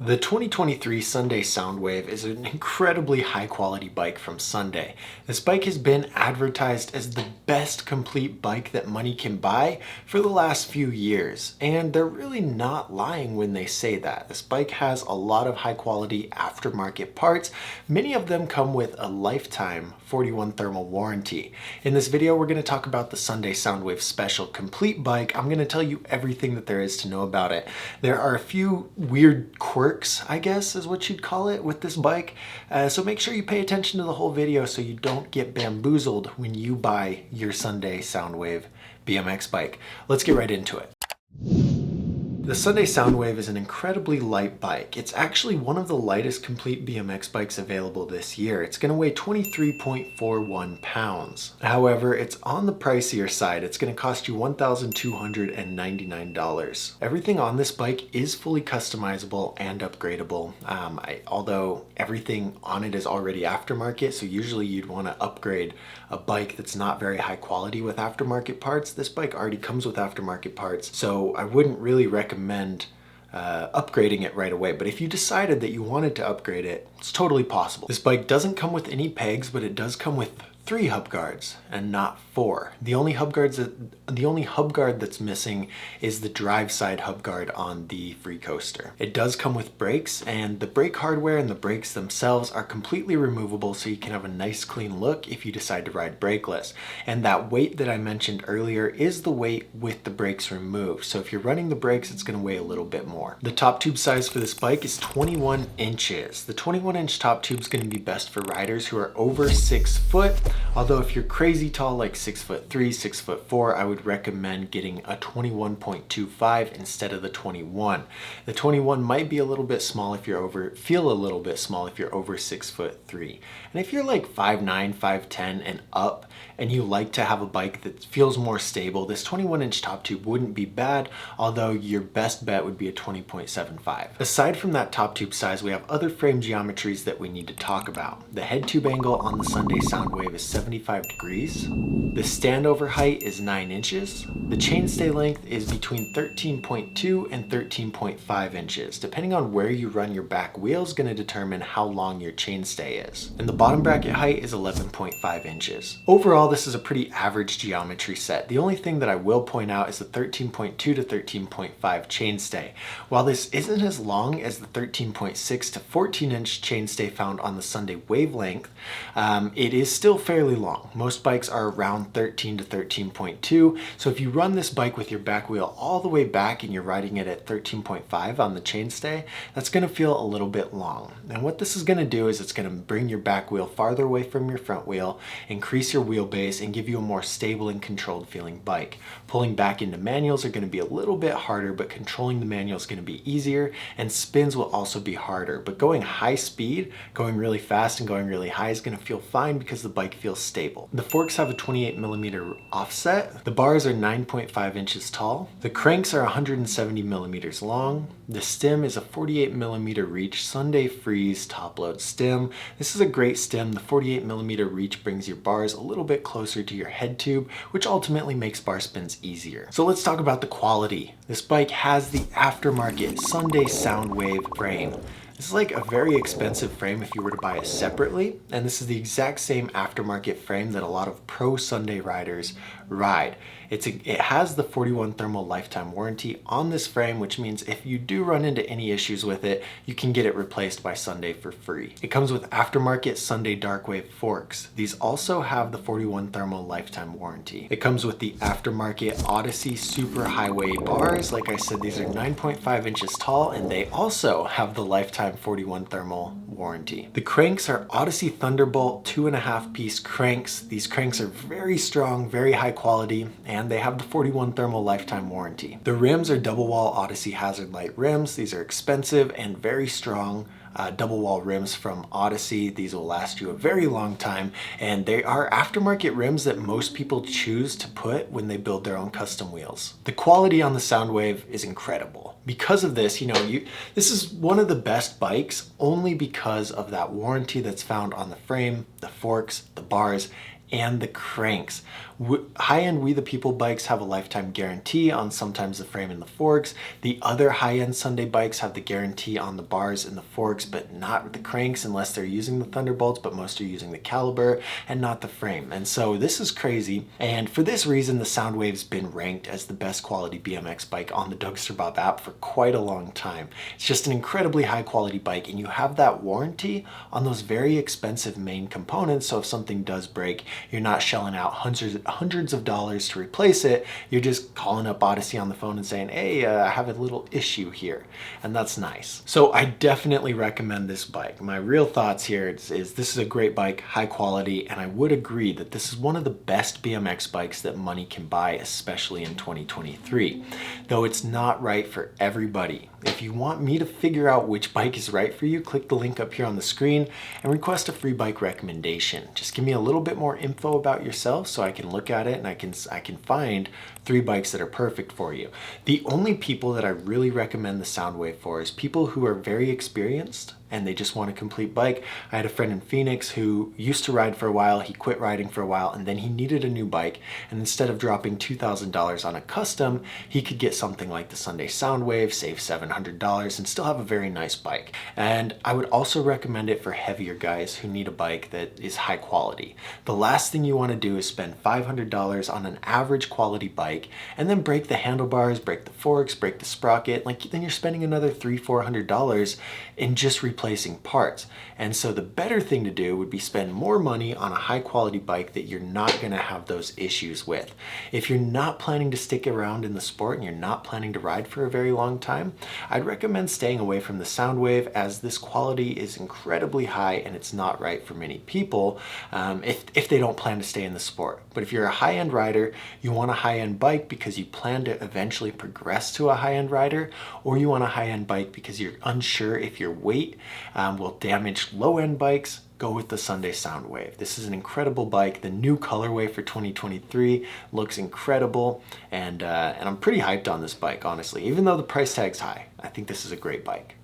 The 2023 Sunday Sound Wave is an incredibly high quality bike from Sunday. This bike has been advertised as the best complete bike that money can buy for the last few years, and they're really not lying when they say that. This bike has a lot of high quality aftermarket parts. Many of them come with a lifetime 41 thermal warranty. In this video, we're going to talk about the Sunday Sound Wave Special Complete bike. I'm going to tell you everything that there is to know about it. There are a few weird quirks, I guess is what you'd call it, with this bike. So make sure you pay attention to the whole video so you don't get bamboozled when you buy your Sunday Sound Wave BMX bike. Let's get right into it. The Sunday Sound Wave is an incredibly light bike. It's actually one of the lightest complete BMX bikes available this year. It's going to weigh 23.41 pounds. However, it's on the pricier side. It's going to cost you $1,299. Everything on this bike is fully customizable and upgradable. Although everything on it is already aftermarket, so usually you'd want to upgrade a bike that's not very high quality with aftermarket parts. This bike already comes with aftermarket parts, so I wouldn't really recommend upgrading it right away. But if you decided that you wanted to upgrade it, it's totally possible. This bike doesn't come with any pegs, but it does come with 3 hub guards and not 4. The only hub guard that's missing is the drive side hub guard on the Free Coaster. It does come with brakes, and the brake hardware and the brakes themselves are completely removable, so you can have a nice clean look if you decide to ride brakeless. And that weight that I mentioned earlier is the weight with the brakes removed. So if you're running the brakes, it's going to weigh a little bit more. The top tube size for this bike is 21 inches. The 21-inch top tube is going to be best for riders who are over 6 foot. Although if you're crazy tall, like 6'3", 6'4", I would recommend getting a 21.25 instead of the 21. The 21 might be a little bit small if you're feel a little bit small if you're over 6'3". And if you're like 5'9", 5'10", and up, and you like to have a bike that feels more stable, this 21-inch top tube wouldn't be bad, although your best bet would be a 20.75. Aside from that top tube size, we have other frame geometries that we need to talk about. The head tube angle on the Sunday Sound Wave is 75 degrees. The standover height is 9 inches. The chainstay length is between 13.2 and 13.5 inches. Depending on where you run your back wheel is going to determine how long your chainstay is. And the bottom bracket height is 11.5 inches. Overall, this is a pretty average geometry set. The only thing that I will point out is the 13.2 to 13.5 chainstay. While this isn't as long as the 13.6 to 14-inch chainstay found on the Sunday Wavelength, it is still fairly long. Most bikes are around 13 to 13.2, so if you run this bike with your back wheel all the way back and you're riding it at 13.5 on the chainstay, that's going to feel a little bit long. And what this is going to do is it's going to bring your back wheel farther away from your front wheel, increase your wheelbase, and give you a more stable and controlled feeling bike. Pulling back into manuals are going to be a little bit harder, but controlling the manual is going to be easier, and spins will also be harder. But going high speed, going really fast and going really high is going to feel fine because the bike feels stable. The forks have a 28mm offset. The bars are 9.5 inches tall. The cranks are 170 millimeters long. The stem is a 48mm reach Sunday Freeze top load stem. This is a great stem. The 48mm reach brings your bars a little bit closer to your head tube, which ultimately makes bar spins easier. So let's talk about the quality. This bike has the aftermarket Sunday Sound Wave frame. This is like a very expensive frame if you were to buy it separately, and this is the exact same aftermarket frame that a lot of pro Sunday riders ride. It has the 41 thermal lifetime warranty on this frame, which means if you do run into any issues with it, you can get it replaced by Sunday for free. It comes with aftermarket Sunday Darkwave forks. These also have the 41 thermal lifetime warranty. It comes with the aftermarket Odyssey Super Highway bars. Like I said, these are 9.5 inches tall, and they also have the lifetime 41 thermal warranty. The cranks are Odyssey Thunderbolt 2.5 piece cranks. These cranks are very strong, very high quality, and they have the 41 thermal lifetime warranty. The rims are double wall Odyssey Hazard Light rims. These are expensive and very strong double wall rims from Odyssey. These will last you a very long time, and they are aftermarket rims that most people choose to put when they build their own custom wheels. The quality on the Soundwave is incredible. Because of this, this is one of the best bikes only because of that warranty that's found on the frame, the forks, the bars, and the cranks. High-end We The People bikes have a lifetime guarantee on sometimes the frame and the forks. The other high-end Sunday bikes have the guarantee on the bars and the forks, but not the cranks unless they're using the Thunderbolts, but most are using the caliber and not the frame. And so this is crazy. And for this reason, the Soundwave's been ranked as the best quality BMX bike on the Dougsterbob app for quite a long time. It's just an incredibly high quality bike, and you have that warranty on those very expensive main components. So if something does break, you're not shelling out hundreds of dollars to replace it. You're just calling up Odyssey on the phone and saying, hey, I have a little issue here. And that's nice. So I definitely recommend this bike. My real thoughts here is this is a great bike, high quality, and I would agree that this is one of the best BMX bikes that money can buy, especially in 2023. Though it's not right for everybody. If you want me to figure out which bike is right for you, click the link up here on the screen and request a free bike recommendation. Just give me a little bit more info about yourself so I can look at it and I can find 3 bikes that are perfect for you. The only people that I really recommend the Soundwave for is people who are very experienced and they just want a complete bike. I had a friend in Phoenix who used to ride for a while, he quit riding for a while, and then he needed a new bike, and instead of dropping $2,000 on a custom, he could get something like the Sunday Sound Wave, save $700, and still have a very nice bike. And I would also recommend it for heavier guys who need a bike that is high quality. The last thing you want to do is spend $500 on an average quality bike and then break the handlebars, break the forks, break the sprocket. Like, then you're spending another $300-400 in just replacing parts. And so the better thing to do would be spend more money on a high quality bike that you're not going to have those issues with. If you're not planning to stick around in the sport and you're not planning to ride for a very long time, I'd recommend staying away from the Soundwave, as this quality is incredibly high and it's not right for many people if they don't plan to stay in the sport. But if you're a high-end rider, you want a high-end bike because you plan to eventually progress to a high-end rider, or you want a high-end bike because you're unsure if your weight will damage low-end bikes, go with the Sunday Sound Wave. This is an incredible bike. The new colorway for 2023 looks incredible, and I'm pretty hyped on this bike, honestly. Even though the price tag's high, I think this is a great bike.